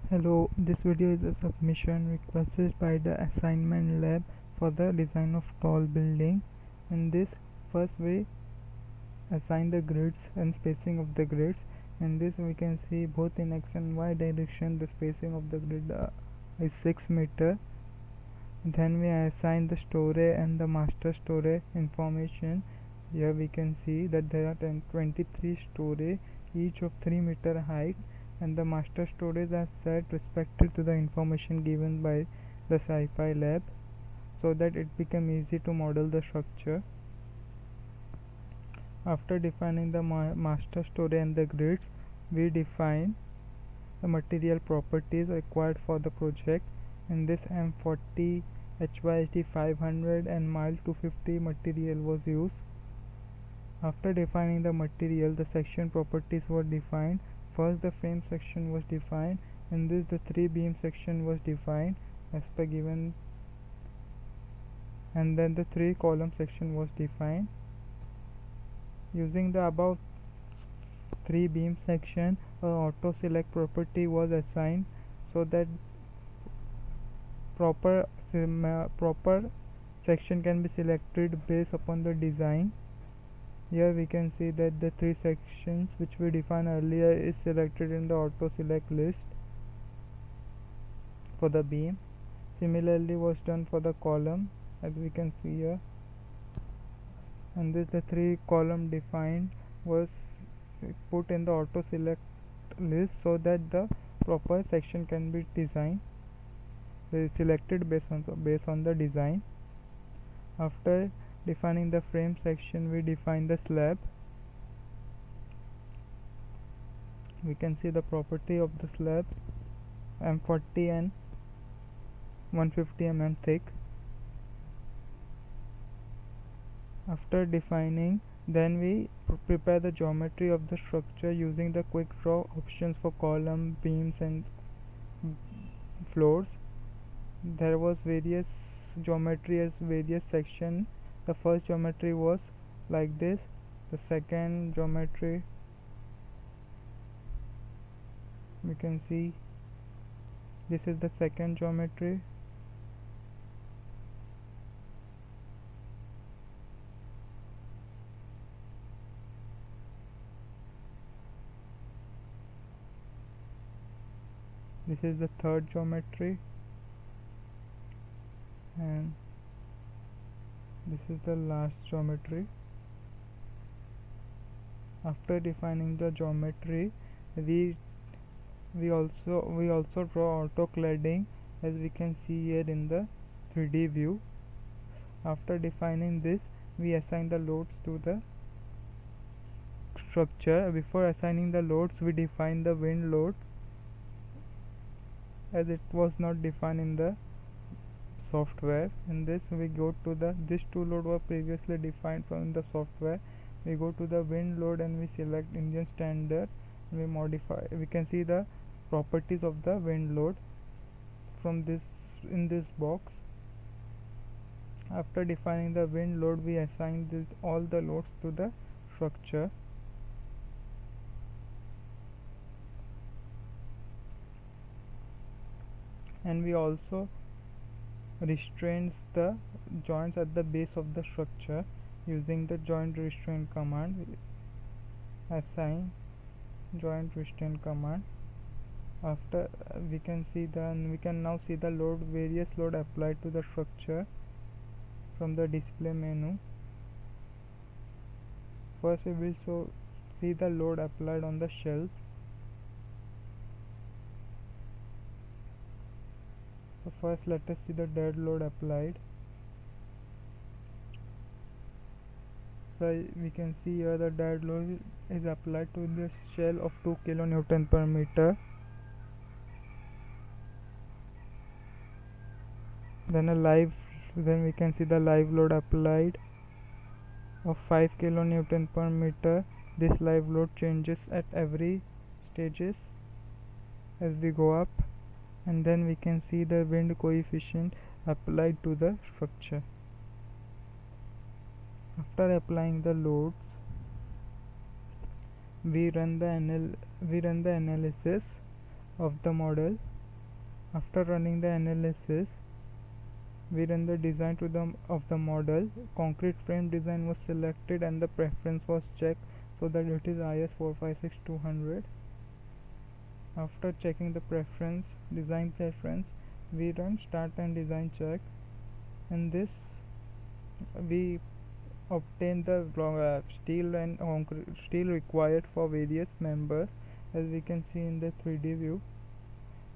Hello, this video is a submission requested by the assignment lab for the design of tall building. In this, first we assign the grids and spacing of the grids. In this we can see both in x and y direction the spacing of the grid is 6 meter. Then we assign the storage and the master storage information. Here we can see that there are 23 storage, each of 3 meter height, and the master storage are set respective to the information given by the Skyfi Lab, so that it become easy to model the structure. After defining the master storage and the grids, we define the material properties required for the project. In this, M40, HYSD 500 and MIL 250 material was used. After defining the material, the section properties were defined. First, the frame section was defined. In this, the 3 beam section was defined as per given, and then the 3 column section was defined. Using the above 3 beam section, a auto select property was assigned so that proper section can be selected based upon the design. Here we can see that the 3 sections which we defined earlier is selected in the auto select list for the beam. Similarly was done for the column, as we can see here. And this, the 3 column defined was put in the auto select list so that the proper section can be designed, selected based on the design. After defining the frame section, we define the slab. We can see the property of the slab: M40 and 150 mm thick. After defining, then we prepare the geometry of the structure using the quick draw options for column, beams and floors. There was various geometry as various sections. The first geometry was like this. The second geometry, we can see this is the second geometry. This is the third geometry, and this is the last geometry. After defining the geometry, we also draw auto cladding, as we can see here in the 3D view. After defining this, we assign the loads to the structure. Before assigning the loads, we define the wind load, as it was not defined in the software. In this, we go to these 2 loads were previously defined from the software. We go to the wind load and we select Indian standard. We modify. We can see the properties of the wind load from this in this box. After defining the wind load, we assign all the loads to the structure. And we also restrains the joints at the base of the structure using the joint restraint command. Assign joint restraint command. After we can now see the various load applied to the structure from the display menu. First we will see the load applied on the shelves. So first let us see the dead load applied. So we can see here the dead load is applied to the shell of 2 kN per meter. Then we can see the live load applied of 5 kN per meter. This live load changes at every stages as we go up. And then we can see the wind coefficient applied to the structure. After applying the loads, we run the analysis of the model. After running the analysis, we run the design of the model. Concrete frame design was selected and the preference was checked so that it is IS 456-200. After checking the design preference, we run start and design check. In this, we obtain the steel required for various members. As we can see in the 3D view,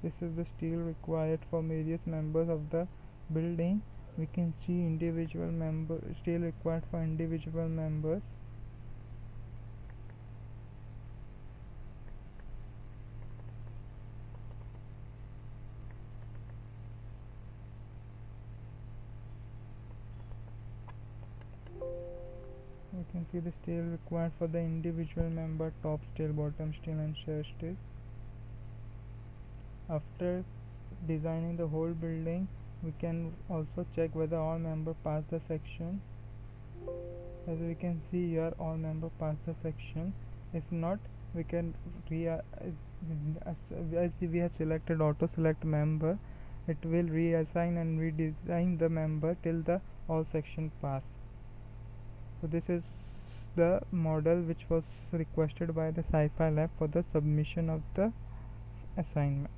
this is the steel required for various members of the building. We can see steel required for individual members. We can see the steel required for the individual member: top steel, bottom steel and shear steel. After designing the whole building, we can also check whether all members pass the section. As we can see here, all members pass the section. If not, we can as we have selected auto select member, it will reassign and redesign the member till the all section pass. So this is the model which was requested by the Skyfi Lab for the submission of the assignment.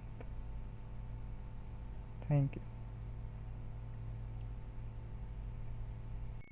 Thank you.